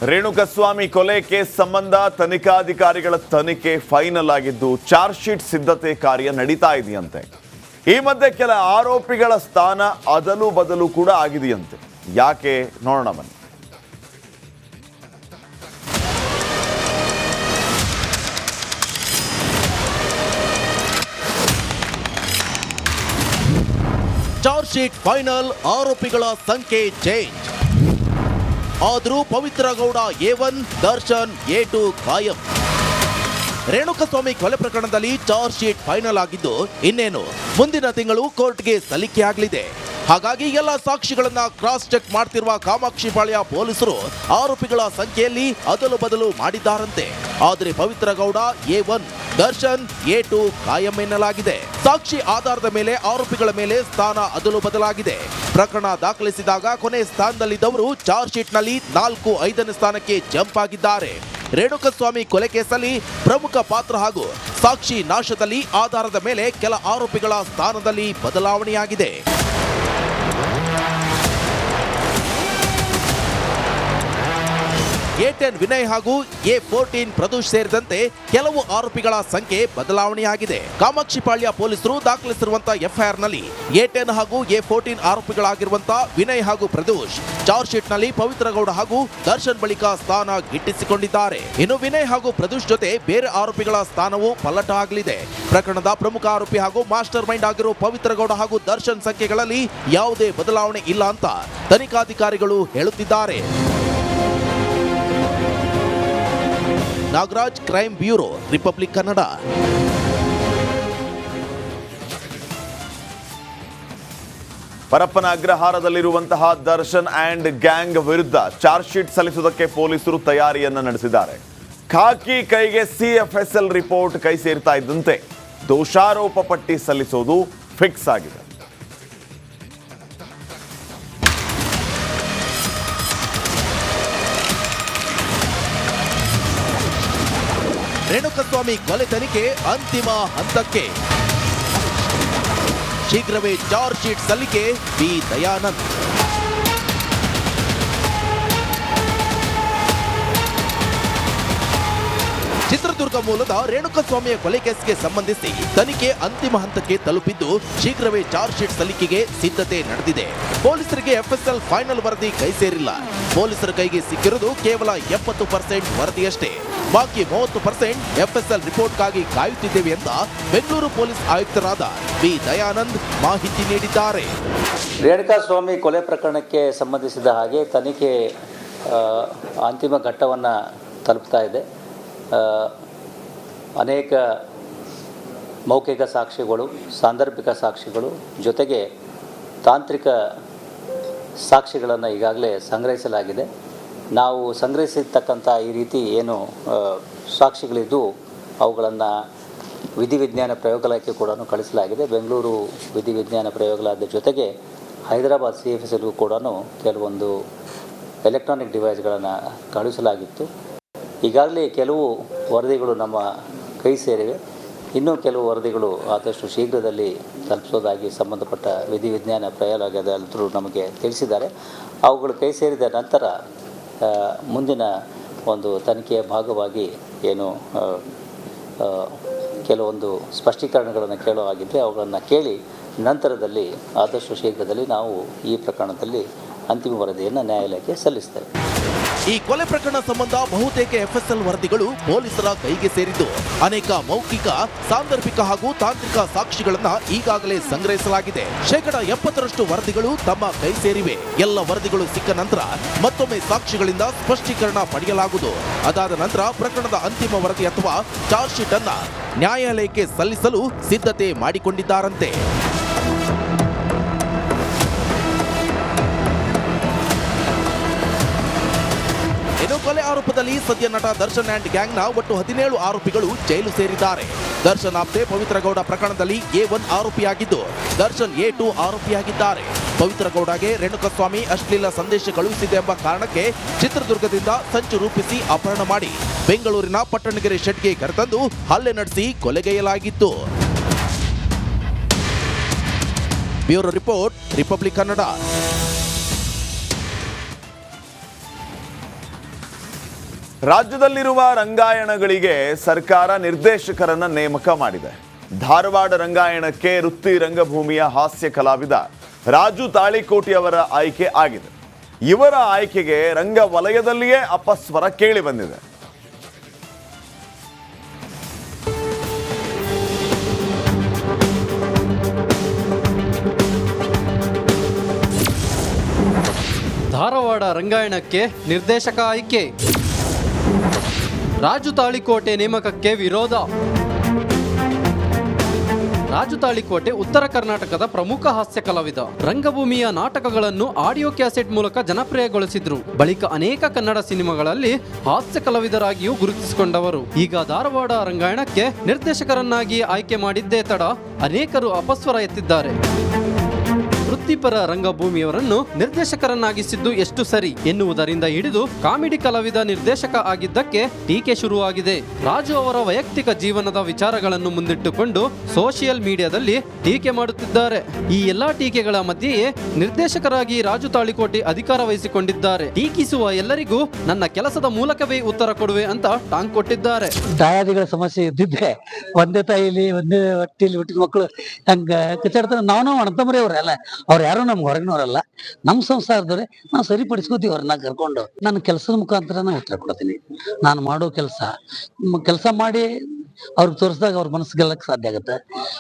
ರೇಣುಕಸ್ವಾಮಿ ಕೊಲೆ ಕೇಸ್ ಸಂಬಂಧ ತನಿಖಾಧಿಕಾರಿಗಳ ತನಿಖೆ ಫೈನಲ್ ಆಗಿದ್ದು ಚಾರ್ಜ್ ಶೀಟ್ ಸಿದ್ಧತೆ ಕಾರ್ಯ ನಡೀತಾ ಇದೆಯಂತೆ. ಈ ಮಧ್ಯೆ ಕೆಲ ಆರೋಪಿಗಳ ಸ್ಥಾನ ಅದಲು ಬದಲು ಕೂಡ ಆಗಿದೆಯಂತೆ. ಯಾಕೆ ನೋಡೋಣ ಬನ್ನಿ. ಚಾರ್ಜ್ ಶೀಟ್ ಫೈನಲ್, ಆರೋಪಿಗಳ ಸಂಖ್ಯೆ ಚೇಂಜ್. ಆದರೂ ಪವಿತ್ರ ಗೌಡ A1, ದರ್ಶನ್ A2 ಕಾಯಂ. ರೇಣುಕಸ್ವಾಮಿ ಕೊಲೆ ಪ್ರಕರಣದಲ್ಲಿ ಚಾರ್ಜ್ ಶೀಟ್ ಫೈನಲ್ ಆಗಿದ್ದು ಇನ್ನೇನು ಮುಂದಿನ ತಿಂಗಳು ಕೋರ್ಟ್ಗೆ ಸಲ್ಲಿಕೆಯಾಗಲಿದೆ. ಹಾಗಾಗಿ ಎಲ್ಲ ಸಾಕ್ಷಿಗಳನ್ನ ಕ್ರಾಸ್ ಚೆಕ್ ಮಾಡ್ತಿರುವ ಕಾಮಾಕ್ಷಿಪಾಳ್ಯ ಪೊಲೀಸರು ಆರೋಪಿಗಳ ಸಂಖ್ಯೆಯಲ್ಲಿ ಅದಲು ಬದಲು ಮಾಡಿದ್ದಾರಂತೆ. ಆದರೆ ಪವಿತ್ರ ಗೌಡ A1, ದರ್ಶನ್ A2 ಕಾಯಂ ಎನ್ನಲಾಗಿದೆ. ಸಾಕ್ಷಿ ಆಧಾರದ ಮೇಲೆ ಆರೋಪಿಗಳ ಮೇಲೆ ಸ್ಥಾನ ಅದಲು ಬದಲಾಗಿದೆ. ಪ್ರಕರಣ ದಾಖಲಿಸಿದಾಗ ಕೊನೆ ಸ್ಥಾನದಲ್ಲಿದ್ದವರು ಚಾರ್ಜ್ ಶೀಟ್ನಲ್ಲಿ 4, 5ನೇ ಸ್ಥಾನಕ್ಕೆ ಜಂಪ್ ಆಗಿದ್ದಾರೆ. ರೇಣುಕಸ್ವಾಮಿ ಕೊಲೆ ಕೇಸಲ್ಲಿ ಪ್ರಮುಖ ಪಾತ್ರ ಹಾಗೂ ಸಾಕ್ಷಿ ನಾಶದಲ್ಲಿ ಆಧಾರದ ಮೇಲೆ ಕೆಲ ಆರೋಪಿಗಳ ಸ್ಥಾನದಲ್ಲಿ ಬದಲಾವಣೆಯಾಗಿದೆ. A10 ವಿನಯ್ ಹಾಗೂ A14 ಪ್ರದೋಷ್ ಸೇರಿದಂತೆ ಕೆಲವು ಆರೋಪಿಗಳ ಸಂಖ್ಯೆ ಬದಲಾವಣೆಯಾಗಿದೆ. ಕಾಮಾಕ್ಷಿಪಾಳ್ಯ ಪೊಲೀಸರು ದಾಖಲಿಸಿರುವಂತಹ FIR ನಲ್ಲಿ A10 ಹಾಗೂ A14 ಆರೋಪಿಗಳಾಗಿರುವಂತಹ ವಿನಯ್ ಹಾಗೂ ಪ್ರದೋಷ್ ಚಾರ್ಜ್ ಶೀಟ್ ನಲ್ಲಿ ಪವಿತ್ರ ಗೌಡ ಹಾಗೂ ದರ್ಶನ್ ಬಳಿಕ ಸ್ಥಾನ ಗಿಟ್ಟಿಸಿಕೊಂಡಿದ್ದಾರೆ. ಇನ್ನು ವಿನಯ್ ಹಾಗೂ ಪ್ರದೋಷ್ ಜೊತೆ ಬೇರೆ ಆರೋಪಿಗಳ ಸ್ಥಾನವು ಪಲ್ಲಟ ಆಗಲಿದೆ. ಪ್ರಕರಣದ ಪ್ರಮುಖ ಆರೋಪಿ ಹಾಗೂ ಮಾಸ್ಟರ್ ಮೈಂಡ್ ಆಗಿರುವ ಪವಿತ್ರ ಗೌಡ ಹಾಗೂ ದರ್ಶನ್ ಸಂಖ್ಯೆಗಳಲ್ಲಿ ಯಾವುದೇ ಬದಲಾವಣೆ ಇಲ್ಲ ಅಂತ ತನಿಖಾಧಿಕಾರಿಗಳು ಹೇಳುತ್ತಿದ್ದಾರೆ. Nagaraj, crime bureau, Republic Kannada. Parappana ಅಗ್ರಹಾರದಲ್ಲಿರುವಂತಹ ದರ್ಶನ್ ಅಂಡ್ ಗ್ಯಾಂಗ್ ವಿರುದ್ಧ ಚಾರ್ಜ್ ಶೀಟ್ ಸಲ್ಲಿಸುವುದಕ್ಕೆ ಪೊಲೀಸರು ತಯಾರಿಯನ್ನ ನಡೆಸಿದ್ದಾರೆ. ಖಾಕಿ ಕೈಗೆ CFSL ರಿಪೋರ್ಟ್ ಕೈ ಸೇರ್ತಾ ಇದ್ದಂತೆ ದೋಷಾರೋಪ ಪಟ್ಟಿ ಸಲ್ಲಿಸೋದು ಫಿಕ್ಸ್ ಆಗಿದೆ. ರೇಣುಕಸ್ವಾಮಿ ಕೊಲೆ ತನಿಖೆ ಅಂತಿಮ ಹಂತಕ್ಕೆ. ಶೀಘ್ರವೇ ಚಾರ್ಜ್ ಶೀಟ್ ಸಲ್ಲಿಕೆ ಬಿ ದಯಾನಂದ್. ಚಿತ್ರದುರ್ಗ ಮೂಲದ ರೇಣುಕಸ್ವಾಮಿಯ ಕೊಲೆ ಕೇಸ್ಗೆ ಸಂಬಂಧಿಸಿ ತನಿಖೆ ಅಂತಿಮ ಹಂತಕ್ಕೆ ತಲುಪಿದ್ದು ಶೀಘ್ರವೇ ಚಾರ್ಜ್ ಶೀಟ್ ಸಲ್ಲಿಕೆಗೆ ಸಿದ್ಧತೆ ನಡೆದಿದೆ. ಪೊಲೀಸರಿಗೆ FSL ಫೈನಲ್ ವರದಿ ಕೈ ಸೇರಿಲ್ಲ. ಪೊಲೀಸರ ಕೈಗೆ ಸಿಕ್ಕಿರುವುದು ಕೇವಲ 70% ವರದಿಯಷ್ಟೇ. ಬಾಕಿ 30% FSL ರಿಪೋರ್ಟ್ಗಾಗಿ ಕಾಯುತ್ತಿದ್ದೇವೆ ಅಂತ ಬೆಂಗಳೂರು ಪೊಲೀಸ್ ಆಯುಕ್ತರಾದ ಬಿ ದಯಾನಂದ್ ಮಾಹಿತಿ ನೀಡಿದ್ದಾರೆ. ರೇಣುಕಸ್ವಾಮಿ ಕೊಲೆ ಪ್ರಕರಣಕ್ಕೆ ಸಂಬಂಧಿಸಿದ ಹಾಗೆ ತನಿಖೆ ಅಂತಿಮ ಘಟ್ಟವನ್ನು ತಲುಪ್ತಾ ಇದೆ. ಅನೇಕ ಮೌಖಿಕ ಸಾಕ್ಷಿಗಳು, ಸಾಂದರ್ಭಿಕ ಸಾಕ್ಷಿಗಳು ಜೊತೆಗೆ ತಾಂತ್ರಿಕ ಸಾಕ್ಷಿಗಳನ್ನು ಈಗಾಗಲೇ ಸಂಗ್ರಹಿಸಲಾಗಿದೆ. ನಾವು ಸಂಗ್ರಹಿಸಿರ್ತಕ್ಕಂಥ ಈ ರೀತಿ ಏನು ಸಾಕ್ಷಿಗಳಿದ್ದು ಅವುಗಳನ್ನು ವಿಧಿವಿಜ್ಞಾನ ಪ್ರಯೋಗಾಲಯಕ್ಕೆ ಕೂಡ ಕಳಿಸಲಾಗಿದೆ. ಬೆಂಗಳೂರು ವಿಧಿವಿಜ್ಞಾನ ಪ್ರಯೋಗಾಲಯದ ಜೊತೆಗೆ ಹೈದರಾಬಾದ್ CFSLಗೂ ಕೂಡ ಕೆಲವೊಂದು ಎಲೆಕ್ಟ್ರಾನಿಕ್ ಡಿವೈಸ್ಗಳನ್ನು ಕಳುಹಿಸಲಾಗಿತ್ತು. ಈಗಾಗಲೇ ಕೆಲವು ವರದಿಗಳು ನಮ್ಮ ಕೈ ಸೇರಿವೆ. ಇನ್ನೂ ಕೆಲವು ವರದಿಗಳು ಆದಷ್ಟು ಶೀಘ್ರದಲ್ಲಿ ತಲುಪಿಸೋದಾಗಿ ಸಂಬಂಧಪಟ್ಟ ವಿಧಿವಿಜ್ಞಾನ ಪ್ರಯೋಗಾಲಯದಲ್ಲೂ ನಮಗೆ ತಿಳಿಸಿದ್ದಾರೆ. ಅವುಗಳು ಕೈ ಸೇರಿದ ನಂತರ ಮುಂದಿನ ಒಂದು ತನಿಖೆಯ ಭಾಗವಾಗಿ ಏನು ಕೆಲವೊಂದು ಸ್ಪಷ್ಟೀಕರಣಗಳನ್ನು ಕೇಳೋ ಆಗಿದ್ದರೆ ಅವುಗಳನ್ನು ಕೇಳಿ ನಂತರದಲ್ಲಿ ಆದಷ್ಟು ಶೀಘ್ರದಲ್ಲಿ ನಾವು ಈ ಪ್ರಕರಣದಲ್ಲಿ ಅಂತಿಮ ವರದಿಯನ್ನು ನ್ಯಾಯಾಲಯಕ್ಕೆ ಸಲ್ಲಿಸ್ತೇವೆ. ಈ ಕೊಲೆ ಪ್ರಕರಣ ಸಂಬಂಧ ಬಹುತೇಕ FSL ವರದಿಗಳು ಪೊಲೀಸರ ಕೈಗೆ ಸೇರಿದ್ದು ಅನೇಕ ಮೌಖಿಕ, ಸಾಂದರ್ಭಿಕ ಹಾಗೂ ತಾಂತ್ರಿಕ ಸಾಕ್ಷಿಗಳನ್ನ ಈಗಾಗಲೇ ಸಂಗ್ರಹಿಸಲಾಗಿದೆ. 70% ವರದಿಗಳು ತಮ್ಮ ಕೈ ಸೇರಿವೆ. ಎಲ್ಲ ವರದಿಗಳು ಸಿಕ್ಕ ನಂತರ ಮತ್ತೊಮ್ಮೆ ಸಾಕ್ಷಿಗಳಿಂದ ಸ್ಪಷ್ಟೀಕರಣ ಪಡೆಯಲಾಗುವುದು. ಅದಾದ ನಂತರ ಪ್ರಕರಣದ ಅಂತಿಮ ವರದಿ ಅಥವಾ ಚಾರ್ಜ್ ಶೀಟ್ ಅನ್ನ ನ್ಯಾಯಾಲಯಕ್ಕೆ ಸಲ್ಲಿಸಲು ಸಿದ್ಧತೆ ಮಾಡಿಕೊಂಡಿದ್ದಾರಂತೆ. ಕೊಲೆ ಆರೋಪದಲ್ಲಿ ಸದ್ಯ ನಟ ದರ್ಶನ್ ಅಂಡ್ ಗ್ಯಾಂಗ್ನ ಒಟ್ಟು 17 ಆರೋಪಿಗಳು ಜೈಲು ಸೇರಿದ್ದಾರೆ. ದರ್ಶನ್ ಆಪ್ತೆ ಪವಿತ್ರ ಗೌಡ ಪ್ರಕರಣದಲ್ಲಿ A1 ಆರೋಪಿಯಾಗಿದ್ದು ದರ್ಶನ್ A2 ಆರೋಪಿಯಾಗಿದ್ದಾರೆ. ಪವಿತ್ರ ಗೌಡಗೆ ರೇಣುಕಸ್ವಾಮಿ ಅಶ್ಲೀಲ ಸಂದೇಶ ಕಳುಹಿಸಿದೆ ಎಂಬ ಕಾರಣಕ್ಕೆ ಚಿತ್ರದುರ್ಗದಿಂದ ಸಂಚು ರೂಪಿಸಿ ಅಪಹರಣ ಮಾಡಿ ಬೆಂಗಳೂರಿನ ಪಟ್ಟಣಗೆರೆ ಶೆಡ್ಗೆ ಕರೆತಂದು ಹಲ್ಲೆ ನಡೆಸಿ ಕೊಲೆಗೈಯಲಾಗಿತ್ತು. Bureau report, Republic Kannada. ರಾಜ್ಯದಲ್ಲಿರುವ ರಂಗಾಯಣಗಳಿಗೆ ಸರ್ಕಾರ ನಿರ್ದೇಶಕರನ್ನ ನೇಮಕ ಮಾಡಿದೆ. ಧಾರವಾಡ ರಂಗಾಯಣಕ್ಕೆ ವೃತ್ತಿ ರಂಗಭೂಮಿಯ ಹಾಸ್ಯ ಕಲಾವಿದ ರಾಜು ತಾಳಿಕೋಟಿ ಅವರ ಆಯ್ಕೆ ಆಗಿದೆ. ಇವರ ಆಯ್ಕೆಗೆ ರಂಗ ವಲಯದಲ್ಲಿಯೇ ಅಪಸ್ವರ ಕೇಳಿ ಬಂದಿದೆ. ಧಾರವಾಡ ರಂಗಾಯಣಕ್ಕೆ ನಿರ್ದೇಶಕ ಆಯ್ಕೆ. ರಾಜು ತಾಳಿಕೋಟೆ ನೇಮಕಕ್ಕೆ ವಿರೋಧ. ರಾಜು ತಾಳಿಕೋಟೆ ಉತ್ತರ ಕರ್ನಾಟಕದ ಪ್ರಮುಖ ಹಾಸ್ಯ ಕಲಾವಿದ. ರಂಗಭೂಮಿಯ ನಾಟಕಗಳನ್ನು ಆಡಿಯೋ ಕ್ಯಾಸೆಟ್ ಮೂಲಕ ಜನಪ್ರಿಯಗೊಳಿಸಿದ್ರು. ಬಳಿಕ ಅನೇಕ ಕನ್ನಡ ಸಿನಿಮಾಗಳಲ್ಲಿ ಹಾಸ್ಯ ಕಲಾವಿದರಾಗಿಯೂ ಗುರುತಿಸಿಕೊಂಡವರು. ಈಗ ಧಾರವಾಡ ರಂಗಾಯಣಕ್ಕೆ ನಿರ್ದೇಶಕರನ್ನಾಗಿ ಆಯ್ಕೆ ಮಾಡಿದ್ದೇ ತಡ ಅನೇಕರು ಅಪಸ್ವರ ಎತ್ತಿದ್ದಾರೆ. ವೃತ್ತಿಪರ ರಂಗಭೂಮಿಯವರನ್ನು ನಿರ್ದೇಶಕರನ್ನಾಗಿಸಿದ್ದು ಎಷ್ಟು ಸರಿ ಎನ್ನುವುದರಿಂದ ಹಿಡಿದು ಕಾಮಿಡಿ ಕಲಾವಿದ ನಿರ್ದೇಶಕ ಆಗಿದ್ದಕ್ಕೆ ಟೀಕೆ ಶುರುವಾಗಿದೆ. ರಾಜು ಅವರ ವೈಯಕ್ತಿಕ ಜೀವನದ ವಿಚಾರಗಳನ್ನು ಮುಂದಿಟ್ಟುಕೊಂಡು ಸೋಷಿಯಲ್ ಮೀಡಿಯಾದಲ್ಲಿ ಟೀಕೆ ಮಾಡುತ್ತಿದ್ದಾರೆ. ಈ ಎಲ್ಲಾ ಟೀಕೆಗಳ ಮಧ್ಯೆಯೇ ನಿರ್ದೇಶಕರಾಗಿ ರಾಜು ತಾಳಿಕೋಟಿ ಅಧಿಕಾರ ವಹಿಸಿಕೊಂಡಿದ್ದಾರೆ. ಟೀಕಿಸುವ ಎಲ್ಲರಿಗೂ ನನ್ನ ಕೆಲಸದ ಮೂಲಕವೇ ಉತ್ತರ ಕೊಡುವೆ ಅಂತ ಟಾಂಗ್ ಕೊಟ್ಟಿದ್ದಾರೆ. ದಾಯಾದಿಗಳ ಸಮಸ್ಯೆ ಇದ್ದಿದ್ರೆ ಒಂದೇ ತಾಯಿಲಿ ಒಂದೇ ಹೊಟ್ಟೆಲಿ ಹುಟ್ಟಿದ ಮಕ್ಕಳು ಹಂಗ ಕಚ್ಚಾಡ್ತಾರೆ. ನಾವು ಅಣ್ಣತಮ್ಮರೇ ಅವರೆಲ್ಲ, ಅವ್ರು ಯಾರು ನಮ್ಗೆ ಹೊರಗಿನವರಲ್ಲ, ನಮ್ಮ ಸಂಸಾರದವ್ರೆ. ನಾವು ಸರಿಪಡಿಸ್ಕೋತೀವಿ ಅವ್ರನ್ನ ಕರ್ಕೊಂಡು. ನನ್ನ ಕೆಲಸದ ಮುಖಾಂತರ ನಾನು ಉತ್ತರ ಕೊಡ್ತೀನಿ. ನಾನು ಮಾಡೋ ಕೆಲಸ ಮಾಡಿ ಅವ್ರಿಗೆ ತೋರಿಸಿದಾಗ ಅವ್ರ ಮನಸ್ಸು ಗೆಲ್ಲಕ್ಕೆ ಸಾಧ್ಯ ಆಗುತ್ತೆ.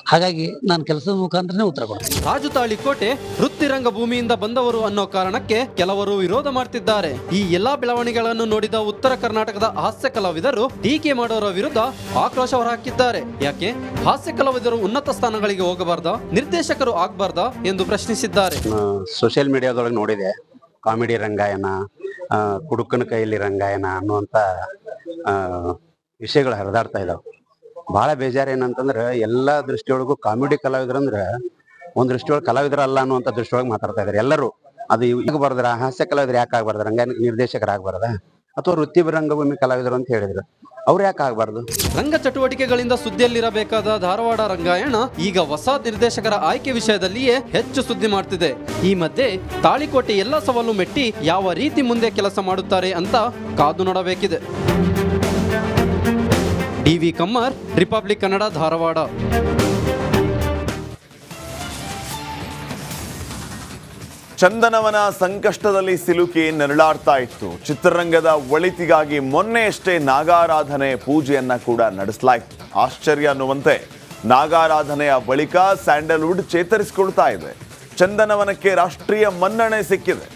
ಹಾಗಾಗಿ ನಾನು ಕೆಲಸದ ಮುಖಾಂತರನೇ ಉತ್ತರ ಕೊಡ್ತೀನಿ. ರಾಜು ತಾಳಿಕೋಟೆ ವೃತ್ತಿ ರಂಗಭೂಮಿಯಿಂದ ಬಂದವರು ಅನ್ನೋ ಕಾರಣಕ್ಕೆ ಕೆಲವರು ವಿರೋಧ ಮಾಡ್ತಿದ್ದಾರೆ. ಈ ಎಲ್ಲಾ ಬೆಳವಣಿಗೆಗಳನ್ನು ನೋಡಿದ ಉತ್ತರ ಕರ್ನಾಟಕದ ಹಾಸ್ಯ ಕಲಾವಿದರು ಟೀಕೆ ಮಾಡೋರ ವಿರುದ್ಧ ಆಕ್ರೋಶ ಹೊರಹಾಕಿದ್ದಾರೆ. ಯಾಕೆ ಹಾಸ್ಯ ಕಲಾವಿದರು ಉನ್ನತ ಸ್ಥಾನಗಳಿಗೆ ಹೋಗಬಾರ್ದಾ, ನಿರ್ದೇಶಕರು ಆಗ್ಬಾರ್ದಾ ಎಂದು ಪ್ರಶ್ನಿಸಿದ್ದಾರೆ. ಸೋಷಿಯಲ್ ಮೀಡಿಯಾದೊಳಗೆ ನೋಡಿದೆ, ಕಾಮಿಡಿ ರಂಗಾಯಣ, ಕುಡುಕನ ಕೈಯಲ್ಲಿ ರಂಗಾಯಣ ಅನ್ನುವಂಥ ವಿಷಯಗಳು ಹರಿದಾಡ್ತಾ ಇದಾವೆ. ಭಾಳ ಬೇಜಾರು ಏನಂತಂದ್ರೆ ಎಲ್ಲ ದೃಷ್ಟಿಯೊಳಗೂ ಕಾಮಿಡಿ ಕಲಾವಿದ್ರಂದ್ರೆ ಒಂದು ದೃಷ್ಟಿಯೊಳಗೆ ಕಲಾವಿದರಲ್ಲ ಅನ್ನುವಂಥ ದೃಷ್ಟಿಯೊಳಗೆ ಮಾತಾಡ್ತಾ ಇದ್ದಾರೆ ಎಲ್ಲರೂ. ಅದು ಈಗ ಬರ್ದ್ರ ಹಾಸ್ಯ ಕಲಾವಿದ್ರು ಯಾಕೆ ಆಗ್ಬಾರ್ದು, ರಂಗಾಯಣ ನಿರ್ದೇಶಕರಾಗಬಾರ್ದ, ಅಥವಾ ವೃತ್ತಿ ರಂಗಭೂಮಿ ಕಲಾವಿದರು ಅಂತ ಹೇಳಿದ್ರು, ಅವ್ರು ಯಾಕೆ ಆಗ್ಬಾರ್ದು? ರಂಗ ಚಟುವಟಿಕೆಗಳಿಂದ ಸುದ್ದಿಯಲ್ಲಿರಬೇಕಾದ ಧಾರವಾಡ ರಂಗಾಯಣ ಈಗ ಹೊಸ ನಿರ್ದೇಶಕರ ಆಯ್ಕೆ ವಿಷಯದಲ್ಲಿಯೇ ಹೆಚ್ಚು ಸುದ್ದಿ ಮಾಡ್ತಿದೆ. ಈ ಮಧ್ಯೆ ತಾಳಿಕೋಟೆ ಎಲ್ಲ ಸವಾಲು ಮೆಟ್ಟಿ ಯಾವ ರೀತಿ ಮುಂದೆ ಕೆಲಸ ಮಾಡುತ್ತಾರೆ ಅಂತ ಕಾದು ನೋಡಬೇಕಿದೆ. DV Kammar, Republic Kannada, Dharwad. ಚಂದನವನ ಸಂಕಷ್ಟದಲ್ಲಿ ಸಿಲುಕಿ ನರಳಾಡ್ತಾ ಇತ್ತು. ಚಿತ್ರರಂಗದ ಒಳಿತಿಗಾಗಿ ಮೊನ್ನೆಯಷ್ಟೇ ನಾಗಾರಾಧನೆ ಪೂಜೆಯನ್ನ ಕೂಡ ನಡೆಸಲಾಯಿತು. ಆಶ್ಚರ್ಯ ಅನ್ನುವಂತೆ ನಾಗಾರಾಧನೆಯ ಬಳಿಕ ಸ್ಯಾಂಡಲ್ವುಡ್ ಚೇತರಿಸಿಕೊಳ್ತಾ ಇದೆ. ಚಂದನವನಕ್ಕೆ ರಾಷ್ಟ್ರೀಯ ಮನ್ನಣೆ ಸಿಕ್ಕಿದೆ.